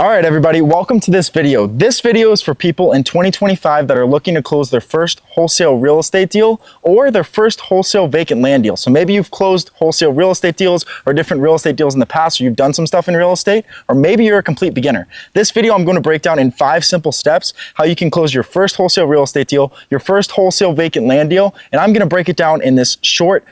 All right, everybody, welcome to this video. This video is for people in 2025 that are looking to close their first wholesale real estate deal or their first wholesale vacant land deal. So maybe you've closed wholesale real estate deals or different real estate deals in the past, or you've done some stuff in real estate, or maybe you're a complete beginner. This video, I'm going to break down in 5 simple steps how you can close your first wholesale real estate deal, your first wholesale vacant land deal, and I'm going to break it down in this short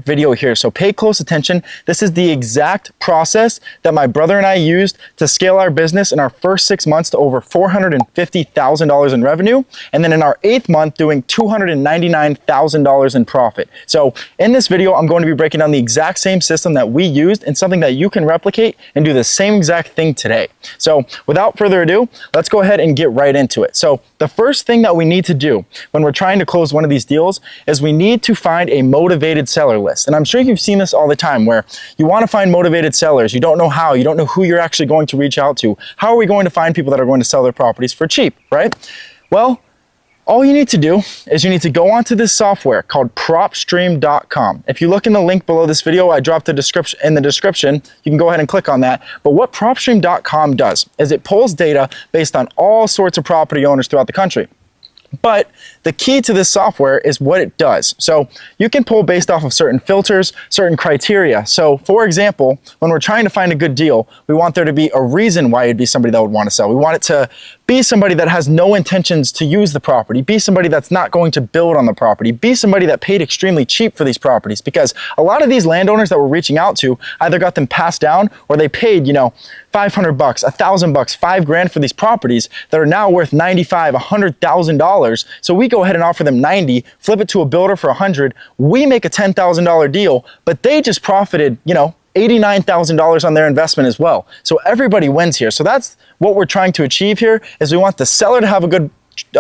video here. So pay close attention. This is the exact process that my brother and I used to scale our business in our first 6 months to over $450,000 in revenue, and then in our 8th month doing $299,000 in profit. So in this video, I'm going to be breaking down the exact same system that we used and something that you can replicate and do the same exact thing today. So without further ado, let's go ahead and get right into it. So the first thing that we need to do when we're trying to close one of these deals is we need to find a motivated seller list. And I'm sure you've seen this all the time where you want to find motivated sellers. You don't know how, you don't know who you're actually going to reach out to. How are we going to find people that are going to sell their properties for cheap, right? Well, all you need to do is you need to go onto this software called propstream.com. If you look in the link below this video, I dropped the description in the description. You can go ahead and click on that. But what propstream.com does is it pulls data based on all sorts of property owners throughout the country. But the key to this software is what it does. So you can pull based off of certain filters, certain criteria. So for example, when we're trying to find a good deal, we want there to be a reason why it'd be somebody that would want to sell. We want it to be somebody that has no intentions to use the property, be somebody that's not going to build on the property, be somebody that paid extremely cheap for these properties, because a lot of these landowners that we're reaching out to either got them passed down or they paid, $500, $1,000, $5,000 for these properties that are now worth $95,000, $100,000. So we go ahead and offer them 90, flip it to a builder for 100. We make a $10,000 deal, but they just profited, $89,000 on their investment as well. So everybody wins here. So that's what we're trying to achieve here is we want the seller to have a good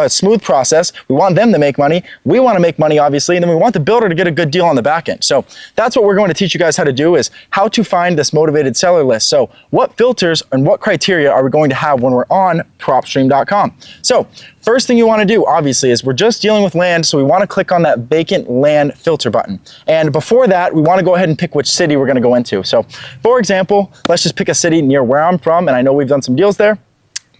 smooth process. We want them to make money. We want to make money, obviously, and then we want the builder to get a good deal on the back end. So that's what we're going to teach you guys how to do, is how to find this motivated seller list. So what filters and what criteria are we going to have when we're on propstream.com? So first thing you want to do, obviously, is we're just dealing with land, so we want to click on that vacant land filter button. And before that, we want to go ahead and pick which city we're going to go into. So for example, let's just pick a city near where I'm from, and I know we've done some deals there.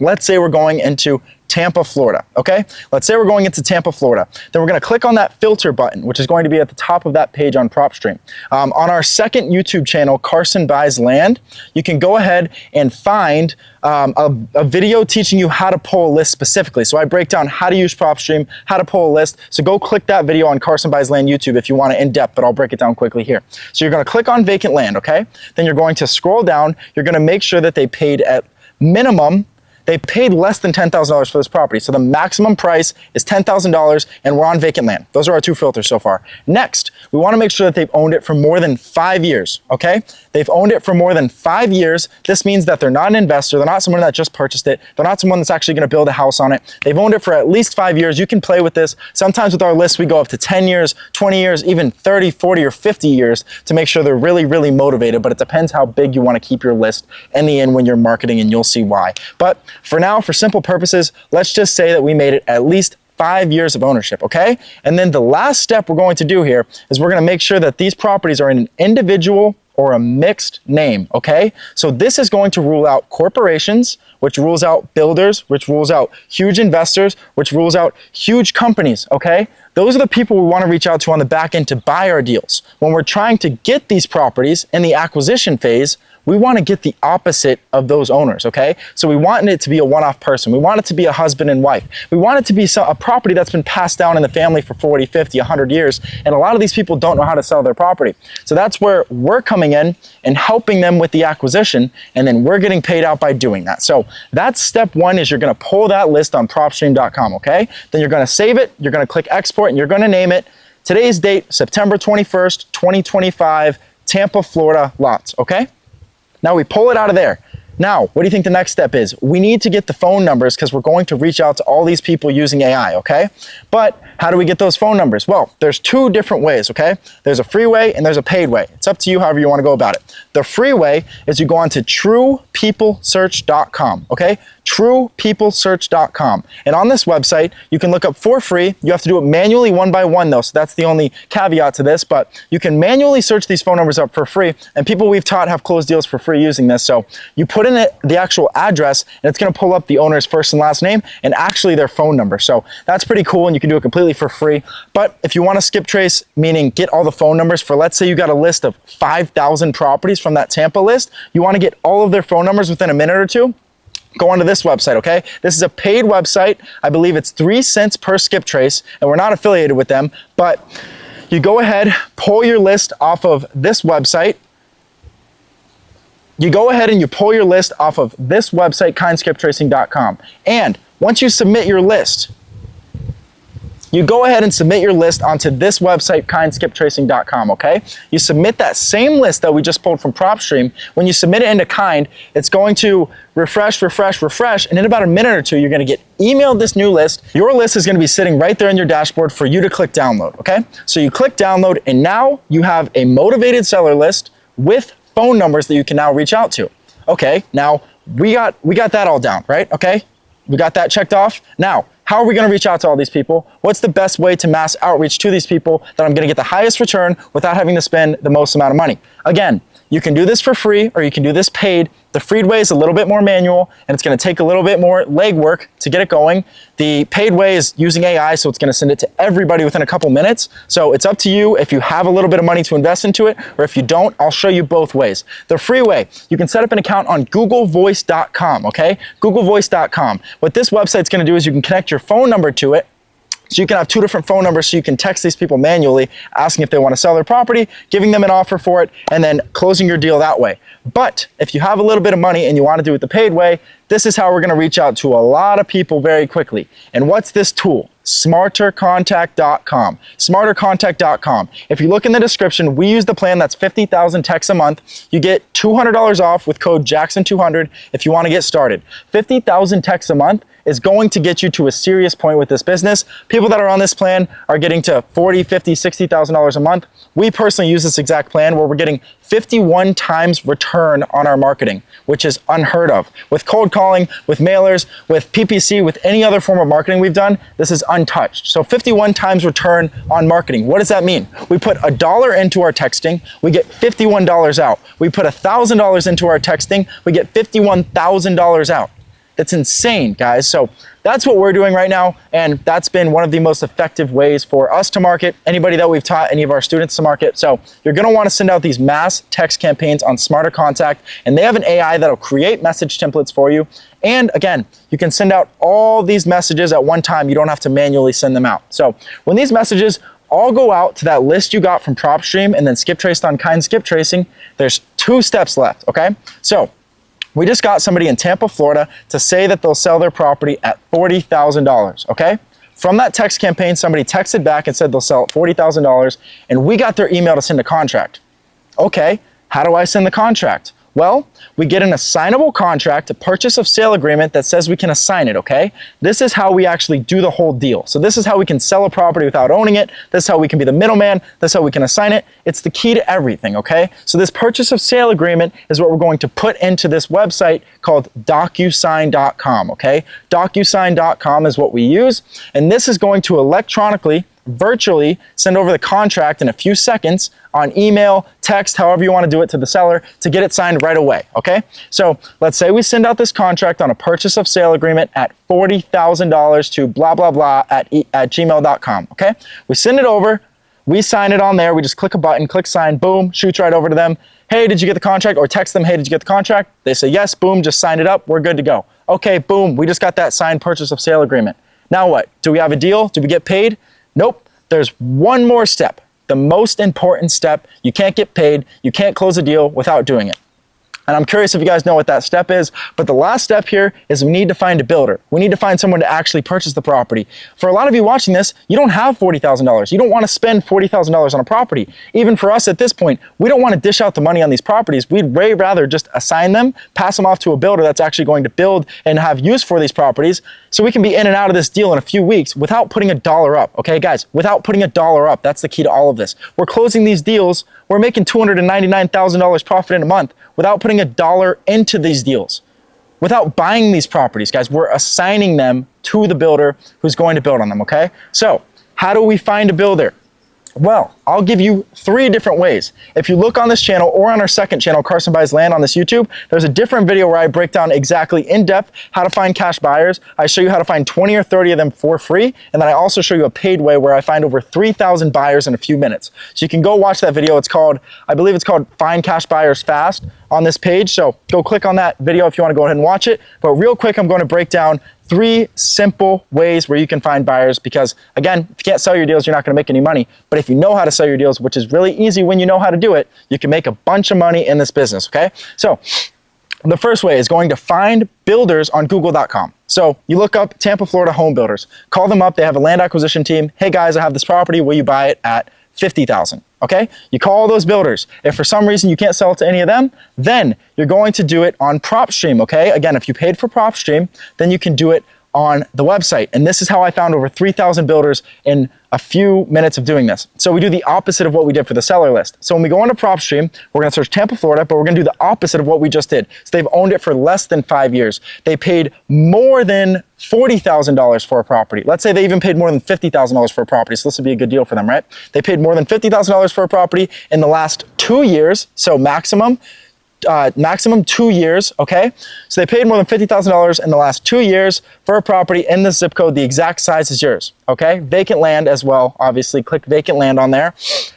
Let's say we're going into Tampa, Florida, okay? Let's say we're going into Tampa, Florida. Then we're gonna click on that filter button, which is going to be at the top of that page on PropStream. On our second YouTube channel, Carson Buys Land, you can go ahead and find a video teaching you how to pull a list specifically. So I break down how to use PropStream, how to pull a list. So go click that video on Carson Buys Land YouTube if you want it in depth, but I'll break it down quickly here. So you're gonna click on vacant land, okay? Then you're going to scroll down. You're gonna make sure that they paid at minimum, they paid less than $10,000 for this property. So the maximum price is $10,000 and we're on vacant land. Those are our 2 filters so far. Next, we want to make sure that they've owned it for more than 5 years, okay? They've owned it for more than 5 years. This means that they're not an investor. They're not someone that just purchased it. They're not someone that's actually going to build a house on it. They've owned it for at least 5 years. You can play with this. Sometimes with our lists, we go up to 10 years, 20 years, even 30, 40, or 50 years to make sure they're really, really motivated. But it depends how big you want to keep your list in the end when you're marketing, and you'll see why. But for now, for simple purposes, let's just say that we made it at least 5 years of ownership, okay? And then the last step we're going to do here is we're going to make sure that these properties are in an individual or a mixed name, okay? So this is going to rule out corporations, which rules out builders, which rules out huge investors, which rules out huge companies, okay? Those are the people we want to reach out to on the back end to buy our deals. When we're trying to get these properties in the acquisition phase, we want to get the opposite of those owners, okay? So we want it to be a one-off person. We want it to be a husband and wife. We want it to be a property that's been passed down in the family for 40, 50, 100 years, and a lot of these people don't know how to sell their property. So that's where we're coming in and helping them with the acquisition, and then we're getting paid out by doing that. So that's step 1, is you're going to pull that list on propstream.com, okay? Then you're going to save it, you're going to click export, and you're going to name it today's date, September 21st, 2025, Tampa, Florida lots, okay? Now we pull it out of there. Now, what do you think the next step is? We need to get the phone numbers because we're going to reach out to all these people using AI, okay? But how do we get those phone numbers? Well, there's 2 different ways, okay? There's a free way and there's a paid way. It's up to you however you want to go about it. The free way is you go on to truepeoplesearch.com, okay? truepeoplesearch.com. And on this website, you can look up for free. You have to do it manually one by one though, so that's the only caveat to this, but you can manually search these phone numbers up for free, and people we've taught have closed deals for free using this. So you put in the actual address, and it's gonna pull up the owner's first and last name and actually their phone number. So that's pretty cool, and you can do it completely for free. But if you wanna skip trace, meaning get all the phone numbers for, let's say you got a list of 5,000 properties from that Tampa list, you wanna get all of their phone numbers within a minute or two, go onto this website, okay? This is a paid website. I believe it's 3 cents per skip trace, and we're not affiliated with them, but you go ahead, pull your list off of this website. You go ahead and you pull your list off of this website, kindskiptracing.com. And once you submit your list, you go ahead and submit your list onto this website, kindskiptracing.com, okay? You submit that same list that we just pulled from PropStream. When you submit it into Kind, it's going to refresh, and in about a minute or two, you're gonna get emailed this new list. Your list is gonna be sitting right there in your dashboard for you to click download, okay? So you click download, and now you have a motivated seller list with phone numbers that you can now reach out to. Okay, now we got that all down, right? Okay, we got that checked off. Now, how are we gonna reach out to all these people? What's the best way to mass outreach to these people that I'm gonna get the highest return without having to spend the most amount of money? Again, you can do this for free, or you can do this paid. The free way is a little bit more manual, and it's gonna take a little bit more legwork to get it going. The paid way is using AI, so it's gonna send it to everybody within a couple minutes. So it's up to you if you have a little bit of money to invest into it, or if you don't, I'll show you both ways. The free way, you can set up an account on googlevoice.com, okay? googlevoice.com. What this website's gonna do is you can connect your phone number to it. So you can have 2 different phone numbers, so you can text these people manually, asking if they want to sell their property, giving them an offer for it, and then closing your deal that way. But if you have a little bit of money and you want to do it the paid way, this is how we're going to reach out to a lot of people very quickly. And what's this tool? smartercontact.com. smartercontact.com. If you look in the description, we use the plan that's 50,000 texts a month. You get $200 off with code Jackson200 if you want to get started. 50,000 texts a month is going to get you to a serious point with this business. People that are on this plan are getting to $40,000, $50,000, $60,000 a month. We personally use this exact plan where we're getting 51 times return on our marketing, which is unheard of. With cold calling, with mailers, with PPC, with any other form of marketing we've done, this is untouched. So 51 times return on marketing. What does that mean? We put $1 into our texting, we get $51 out. We put $1,000 into our texting, we get $51,000 out. That's insane, guys. So that's what we're doing right now, and that's been one of the most effective ways for us to market, anybody that we've taught any of our students to market. So you're gonna wanna send out these mass text campaigns on Smarter Contact, and they have an AI that'll create message templates for you. And again, you can send out all these messages at one time. You don't have to manually send them out. So when these messages all go out to that list you got from PropStream and then skip traced on Kind Skip Tracing, there's 2 steps left, okay? So we just got somebody in Tampa, Florida to say that they'll sell their property at $40,000, okay? From that text campaign, somebody texted back and said they'll sell at $40,000, and we got their email to send a contract. Okay, how do I send the contract? Well, we get an assignable contract, a purchase of sale agreement that says we can assign it, okay? This is how we actually do the whole deal. So this is how we can sell a property without owning it. This is how we can be the middleman. This is how we can assign it. It's the key to everything, okay? So this purchase of sale agreement is what we're going to put into this website called DocuSign.com, okay? DocuSign.com is what we use, and this is going to electronically, virtually send over the contract in a few seconds on email, text, however you want to do it to the seller to get it signed right away, okay? So let's say we send out this contract on a purchase of sale agreement at $40,000 to blah, blah, blah at gmail.com, okay? We send it over, we sign it on there, we just click a button, click sign, boom, shoots right over to them. Hey, did you get the contract? Or text them, hey, did you get the contract? They say yes, boom, just sign it up, we're good to go. Okay, boom, we just got that signed purchase of sale agreement. Now what? Do we have a deal? Do we get paid? Nope, there's one more step, the most important step. You can't get paid, you can't close a deal without doing it. And I'm curious if you guys know what that step is, but the last step here is we need to find a builder. We need to find someone to actually purchase the property. For a lot of you watching this, you don't have $40,000. You don't want to spend $40,000 on a property. Even for us at this point, we don't want to dish out the money on these properties. We'd way rather just assign them, pass them off to a builder that's actually going to build and have use for these properties, so we can be in and out of this deal in a few weeks without putting $1 up, okay guys? Without putting $1 up, that's the key to all of this. We're closing these deals, we're making $299,000 profit in a month without putting $1 into these deals. without buying these properties, guys. We're assigning them to the builder who's going to build on them, okay? So how do we find a builder? Well, I'll give you 3 different ways. If you look on this channel or on our second channel, Carson Buys Land on this YouTube, there's a different video where I break down exactly in depth how to find cash buyers. I show you how to find 20 or 30 of them for free. And then I also show you a paid way where I find over 3,000 buyers in a few minutes. So you can go watch that video. It's called, I believe it's called Find Cash Buyers Fast on this page. So go click on that video if you want to go ahead and watch it. But real quick, I'm going to break down 3 simple ways where you can find buyers, because again, if you can't sell your deals, you're not going to make any money. But if you know how to sell your deals, which is really easy when you know how to do it, you can make a bunch of money in this business, okay? So the first way is going to find builders on Google.com. So you look up Tampa, Florida home builders, call them up. They have a land acquisition team. Hey guys, I have this property. Will you buy it at $50,000? Okay, you call all those builders. If for some reason you can't sell it to any of them, then you're going to do it on PropStream, okay? Again, if you paid for PropStream, then you can do it on the website. And this is how I found over 3,000 builders in a few minutes of doing this. So we do the opposite of what we did for the seller list. So when we go into PropStream, we're gonna search Tampa, Florida, but we're gonna do the opposite of what we just did. So they've owned it for less than 5 years. They paid more than $40,000 for a property. Let's say they even paid more than $50,000 for a property. So this would be a good deal for them, right? They paid more than $50,000 for a property in the last 2 years. So maximum 2 years, okay? So they paid more than $50,000 in the last 2 years for a property in this zip code, the exact size as yours, okay? Vacant land as well, obviously. Click vacant land on there.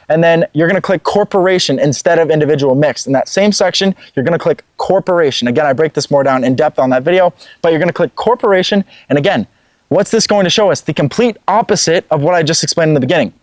And then you're gonna click corporation instead of individual mixed. In that same section, you're gonna click corporation. Again, I break this more down in depth on that video, but you're gonna click corporation. And again, what's this going to show us? The complete opposite of what I just explained in the beginning.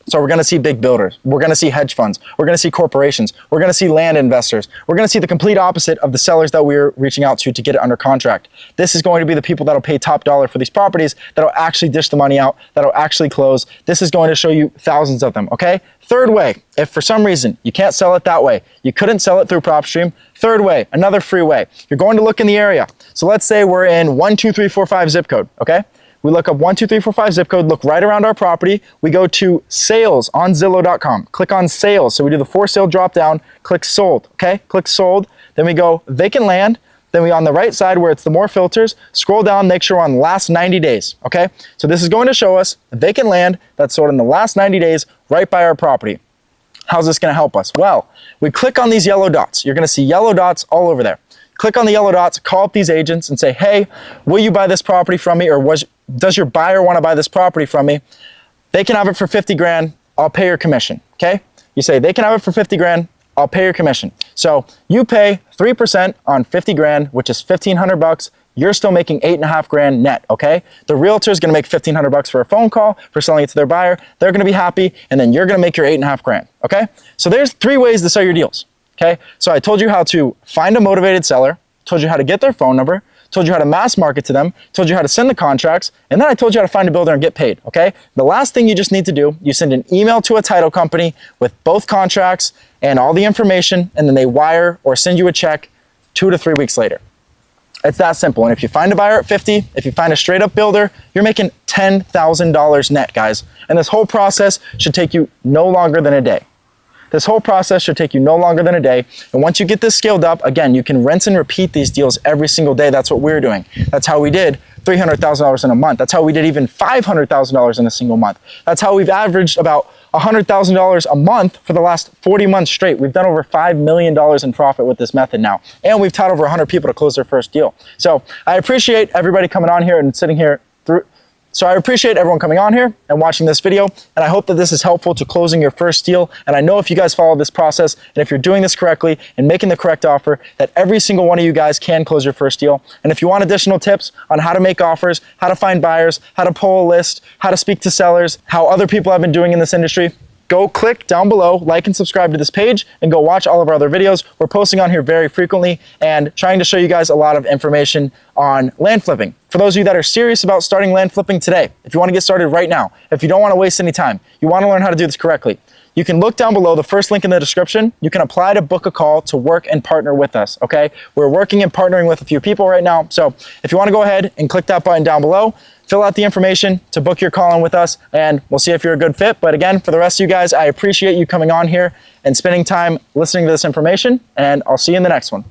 So we're going to see big builders. We're going to see hedge funds. We're going to see corporations. We're going to see land investors. We're going to see the complete opposite of the sellers that we're reaching out to get it under contract. This is going to be the people that'll pay top dollar for these properties, that'll actually dish the money out, that'll actually close. This is going to show you thousands of them, okay? Third way, if for some reason you can't sell it that way, you couldn't sell it through PropStream, third way, another free way. You're going to look in the area. So let's say we're in 12345 zip code, okay? We look up 12345 zip code, look right around our property. We go to sales on Zillow.com. Click on sales. So we do the for sale drop down, click sold, okay? Click sold. Then we go vacant land. Then we on the right side where it's the more filters, scroll down, make sure we're on last 90 days, okay? So this is going to show us vacant land that's sold in the last 90 days right by our property. How's this gonna help us? Well, we click on these yellow dots. You're gonna see yellow dots all over there. Click on the yellow dots, call up these agents and say, hey, will you buy this property from me? Or does your buyer want to buy this property from me? They can have it for 50 grand. I'll pay your commission, okay? You say they can have it for 50 grand. I'll pay your commission. So you pay 3% on 50 grand, which is 1,500 bucks. You're still making 8.5 grand net, okay? The realtor is gonna make 1,500 bucks for a phone call, for selling it to their buyer. They're gonna be happy, and then you're gonna make your 8.5 grand, okay? So there's 3 ways to sell your deals. Okay, so I told you how to find a motivated seller, told you how to get their phone number, told you how to mass market to them, told you how to send the contracts, and then I told you how to find a builder and get paid, okay? The last thing you just need to do, you send an email to a title company with both contracts and all the information, and then they wire or send you a check 2 to 3 weeks later. It's that simple. And if you find a buyer at 50, if you find a straight up builder, you're making $10,000 net, guys. And this whole process should take you no longer than a day. This whole process should take you no longer than a day. And once you get this scaled up, again, you can rinse and repeat these deals every single day. That's what we're doing. That's how we did $300,000 in a month. That's how we did even $500,000 in a single month. That's how we've averaged about $100,000 a month for the last 40 months straight. We've done over $5 million in profit with this method now. And we've taught over 100 people to close their first deal. So I appreciate everybody coming on here and sitting here through. So I appreciate everyone coming on here and watching this video, and I hope that this is helpful to closing your first deal. And I know if you guys follow this process, and if you're doing this correctly and making the correct offer, that every single one of you guys can close your first deal. And if you want additional tips on how to make offers, how to find buyers, how to pull a list, how to speak to sellers, how other people have been doing in this industry, go click down below, like and subscribe to this page, and go watch all of our other videos. We're posting on here very frequently and trying to show you guys a lot of information on land flipping. For those of you that are serious about starting land flipping today, if you want to get started right now, if you don't want to waste any time, you want to learn how to do this correctly, you can look down below, the first link in the description. You can apply to book a call to work and partner with us, okay? We're working and partnering with a few people right now. So if you want to go ahead and click that button down below, fill out the information to book your call in with us, and we'll see if you're a good fit. But again, for the rest of you guys, I appreciate you coming on here and spending time listening to this information, and I'll see you in the next one.